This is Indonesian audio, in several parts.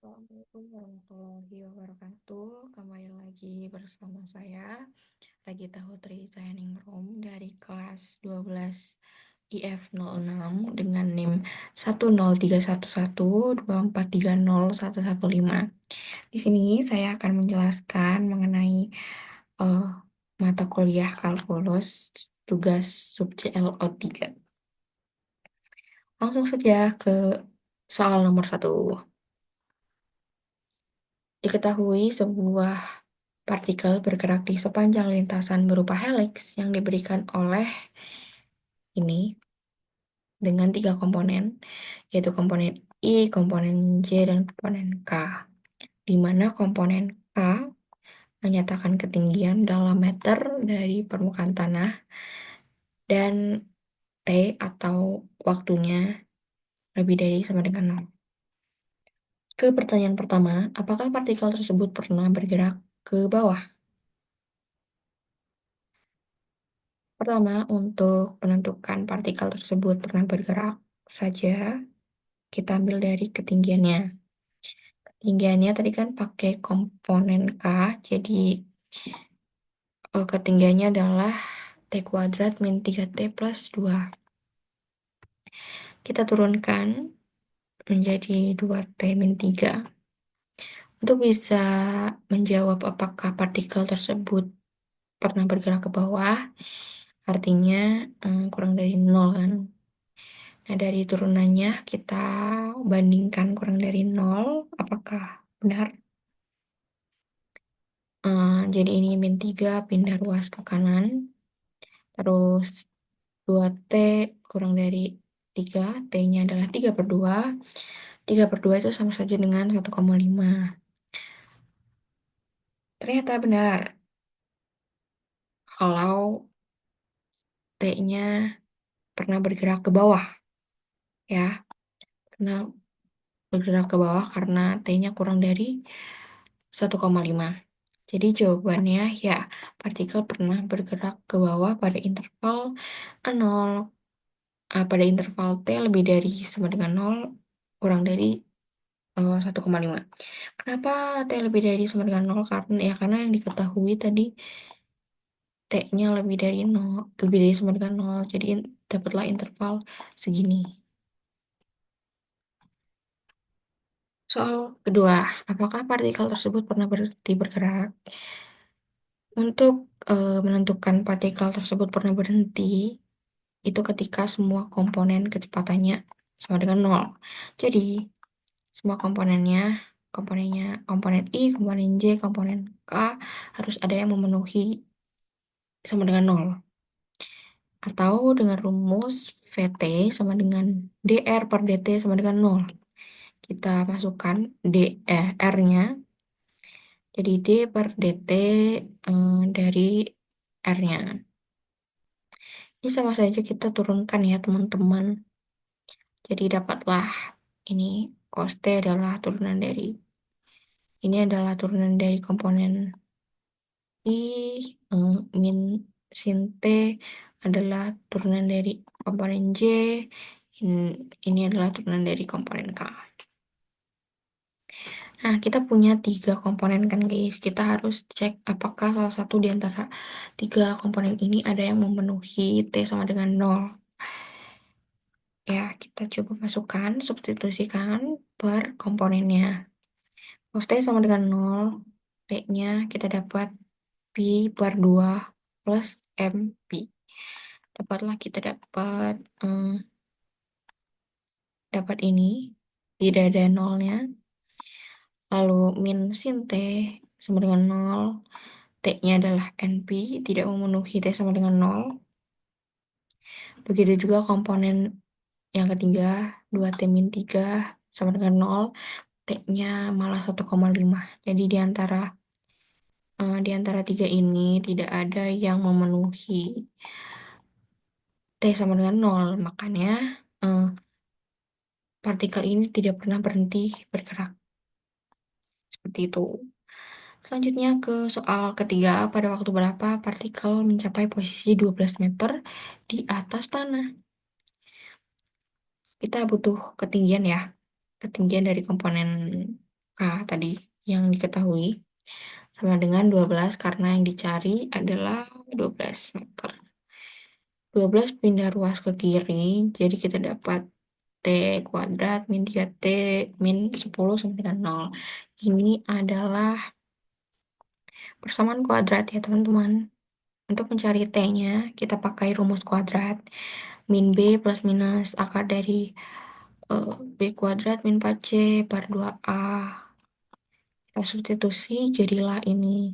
Assalamualaikum warahmatullahi wabarakatuh. Kembali lagi bersama saya, Regita Putri Sayaningrum dari kelas 12 IF06 dengan NIM 1031124301115. Di sini saya akan menjelaskan mengenai eh, mata kuliah kalkulus tugas sub CLO3. Langsung saja ke soal nomor 1. Diketahui sebuah partikel bergerak di sepanjang lintasan berupa helix yang diberikan oleh ini dengan 3 komponen, yaitu komponen I, komponen J, dan komponen K, di mana komponen K menyatakan ketinggian dalam meter dari permukaan tanah dan T atau waktunya lebih dari sama dengan 0. Ke pertanyaan pertama, apakah partikel tersebut pernah bergerak ke bawah? Pertama, untuk menentukan partikel tersebut pernah bergerak saja, kita ambil dari ketinggiannya. Ketinggiannya tadi kan pakai komponen K, jadi ketinggiannya adalah T kuadrat min 3T plus 2. Kita turunkan menjadi 2T min 3. Untuk bisa menjawab apakah partikel tersebut pernah bergerak ke bawah, artinya kurang dari 0 kan. Nah, dari turunannya kita bandingkan kurang dari 0, apakah benar? Jadi ini min 3 pindah ruas ke kanan, terus 2T kurang dari 3, T-nya adalah 3/2. 3/2 itu sama saja dengan 1,5. Ternyata benar, kalau T-nya pernah bergerak ke bawah, ya. Pernah bergerak ke bawah karena T-nya kurang dari 1,5. Jadi jawabannya ya, partikel pernah bergerak ke bawah pada interval 0, pada interval T lebih dari sama dengan 0, kurang dari 1,5. Kenapa T lebih dari sama dengan 0? Karena yang diketahui tadi T-nya lebih dari 0, lebih dari sama dengan 0. Jadi dapatlah interval segini. Soal kedua, apakah partikel tersebut pernah berhenti bergerak? Untuk menentukan partikel tersebut pernah berhenti, itu ketika semua komponen kecepatannya sama dengan 0. Jadi, semua komponen I, komponen J, komponen K harus ada yang memenuhi sama dengan 0. Atau dengan rumus VT sama dengan dr per dt sama dengan 0. Kita masukkan R-nya, jadi d per dt dari R-nya. Ini sama saja kita turunkan ya teman-teman. Jadi dapatlah ini cos T adalah turunan dari komponen I, min sin T adalah turunan dari komponen J, ini adalah turunan dari komponen K. Nah, kita punya 3 komponen kan guys. Kita harus cek apakah salah satu di antara 3 komponen ini ada yang memenuhi T sama dengan 0. Ya, kita coba masukkan, substitusikan per komponennya. Cos T sama dengan 0, T-nya kita dapat Pi per 2 plus MP. Dapatlah kita dapat ini, tidak ada nolnya. Lalu min sin T sama dengan 0, T-nya adalah NP, tidak memenuhi T sama dengan 0. Begitu juga komponen yang ketiga, 2T min 3 sama dengan 0, T-nya malah 1,5. Jadi di antara 3 ini tidak ada yang memenuhi T sama dengan 0. Makanya partikel ini tidak pernah berhenti bergerak. Seperti itu. Selanjutnya ke soal ketiga, pada waktu berapa partikel mencapai posisi 12 meter di atas tanah? Kita butuh ketinggian ya, ketinggian dari komponen K tadi yang diketahui sama dengan 12 karena yang dicari adalah 12 meter. 12 pindah ruas ke kiri, jadi kita dapat T kuadrat min 3T min 10 sama dengan 0. Ini adalah persamaan kuadrat ya teman-teman. Untuk mencari T-nya, kita pakai rumus kuadrat. Min B plus minus akar dari B kuadrat min 4C per 2A. Kita substitusi, jadilah ini.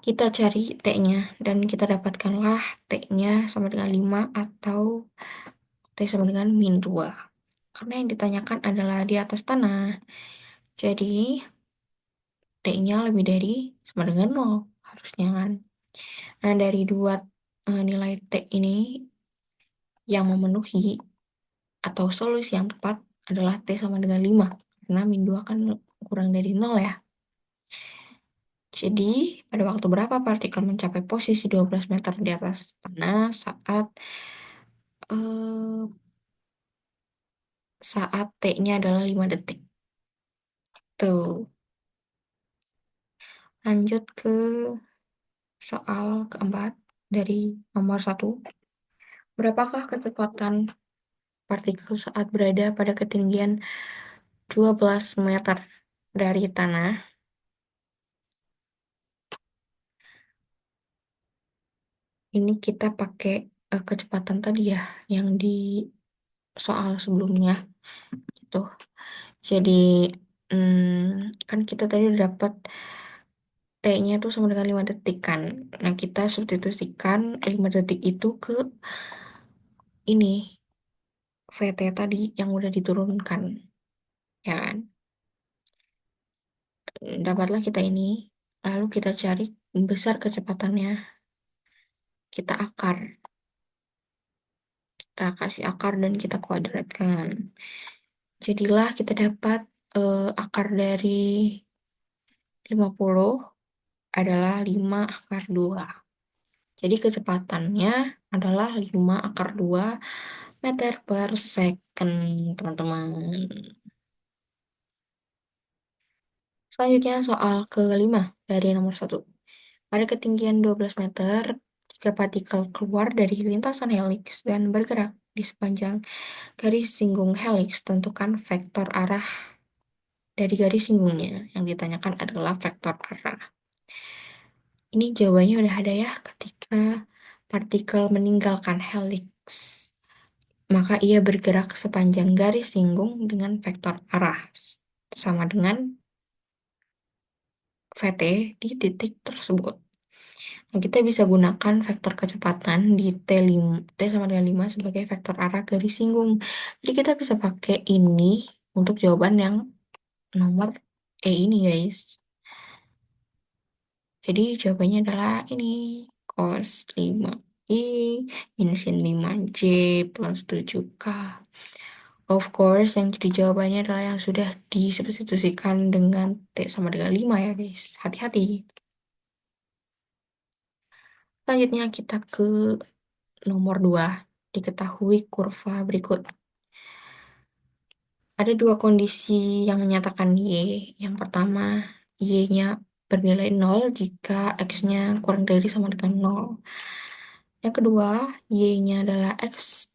Kita cari T-nya, dan kita dapatkanlah T-nya sama dengan 5 atau T sama dengan min 2. Karena yang ditanyakan adalah di atas tanah. Jadi, T-nya lebih dari sama dengan 0. Harusnya kan. Nah, dari dua nilai T ini yang memenuhi atau solusi yang tepat adalah T sama dengan 5. Karena min 2 kan kurang dari 0 ya. Jadi, pada waktu berapa partikel mencapai posisi 12 meter di atas tanah eh, saat T-nya adalah 5 detik. Tuh, lanjut ke soal keempat dari nomor 1. Berapakah kecepatan partikel saat berada pada ketinggian 12 meter dari tanah? Ini kita pakai kecepatan tadi ya, yang di soal sebelumnya. Gitu. Jadi, kan kita tadi udah dapat T-nya tuh sama dengan 5 detik kan. Nah, kita substitusikan 5 detik itu ke ini, VT tadi yang udah diturunkan. Ya kan? Dapatlah kita ini, lalu kita cari besar kecepatannya. Kita akar. Kita kasih akar dan kita kuadratkan. Jadilah kita dapat akar dari 50 adalah 5 akar 2. Jadi kecepatannya adalah 5 akar 2 meter per second, teman-teman. Selanjutnya soal kelima dari nomor 1. Pada ketinggian 12 meter, jika partikel keluar dari lintasan heliks dan bergerak di sepanjang garis singgung heliks, tentukan vektor arah dari garis singgungnya. Yang ditanyakan adalah vektor arah. Ini jawabannya udah ada ya, ketika partikel meninggalkan heliks, maka ia bergerak sepanjang garis singgung dengan vektor arah sama dengan VT di titik tersebut. Nah, kita bisa gunakan vektor kecepatan di T5, T sama dengan 5 sebagai vektor arah garis singgung. Jadi kita bisa pakai ini untuk jawaban yang nomor E ini guys. Jadi jawabannya adalah ini, cos 5i min sin 5j plus 7k. Of course, yang jadi jawabannya adalah yang sudah disubstitusikan dengan T sama dengan 5 ya guys. Hati-hati. Selanjutnya kita ke nomor 2. Diketahui kurva berikut. Ada dua kondisi yang menyatakan Y. Yang pertama, Y-nya bernilai 0 jika X-nya kurang dari sama dengan 0. Yang kedua, Y-nya adalah X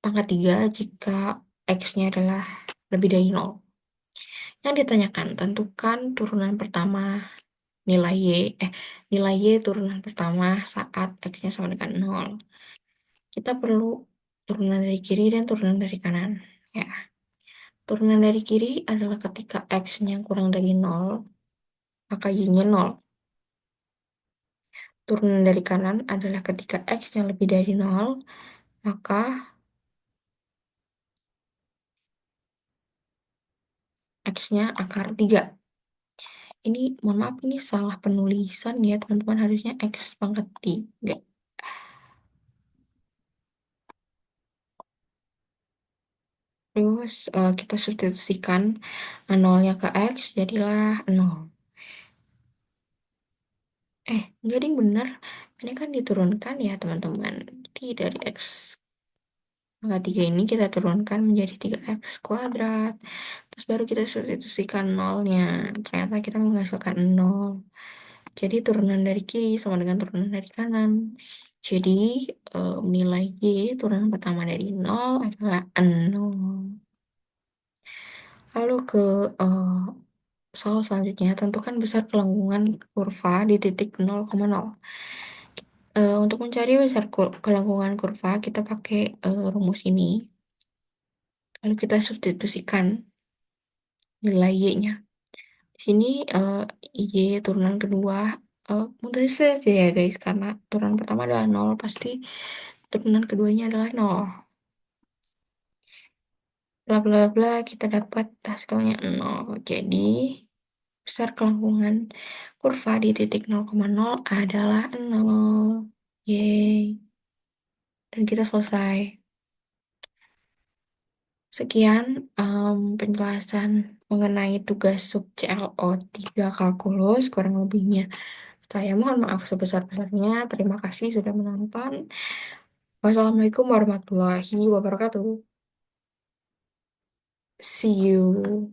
pangkat 3 jika X-nya adalah lebih dari 0. Yang ditanyakan, tentukan turunan pertama nilai Y, nilai Y turunan pertama saat X-nya sama dengan 0. Kita perlu turunan dari kiri dan turunan dari kanan. Ya. Turunan dari kiri adalah ketika X-nya kurang dari 0, maka Y-nya 0. Turunan dari kanan adalah ketika X-nya lebih dari 0, maka X-nya akar 3. Ini, mohon maaf, ini salah penulisan ya teman-teman. Harusnya X pangkat 3. Terus kita substitusikan 0-nya ke X, jadilah 0. Enggak ding, bener. Ini kan diturunkan ya teman-teman. Jadi dari X Angka 3 ini kita turunkan menjadi 3x kuadrat. Terus baru kita substitusikan nolnya. Ternyata kita menghasilkan 0. Jadi turunan dari kiri sama dengan turunan dari kanan. Jadi nilai Y turunan pertama dari 0 adalah 0. Lalu ke eh, soal selanjutnya, tentukan besar kelengkungan kurva di titik 0,0. Untuk mencari besar kelengkungan kurva, kita pakai rumus ini. Lalu kita substitusikan nilai Y-nya. Di sini Y turunan kedua mudah saja ya guys, karena turunan pertama adalah 0, pasti turunan keduanya adalah 0. Bla bla bla, kita dapat hasilnya 0. Jadi, besar kelengkungan kurva di titik 0,0 adalah 0. Yeay. Dan kita selesai. Sekian penjelasan mengenai tugas sub CLO 3 kalkulus, kurang lebihnya. Saya mohon maaf sebesar-besarnya. Terima kasih sudah menonton. Wassalamualaikum warahmatullahi wabarakatuh. See you.